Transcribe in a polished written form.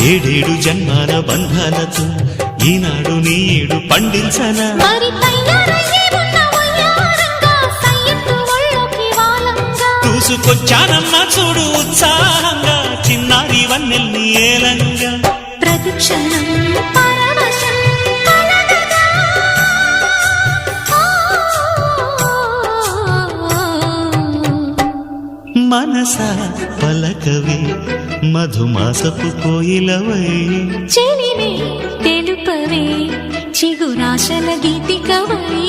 ఏడేడు జన్మాల బంధాలతో ఈనాడు నీడు పండించనా మరి తయారయ్యే ఉన్న వయ్యారంగా సయ్యత్తు ఒళ్ళోకి వాలంగా చూసుకొచ్చానమ్మా చూడు ఉత్సాహంగా చిన్నారి వన్నెల్ని ఏలంగా ప్రతిక్షణం పరవశం కలగగా. మనసా పలకవే మధుమాసపు కోయిలవై చెలిమే తెలుపవే చిగురాశల గీతికవై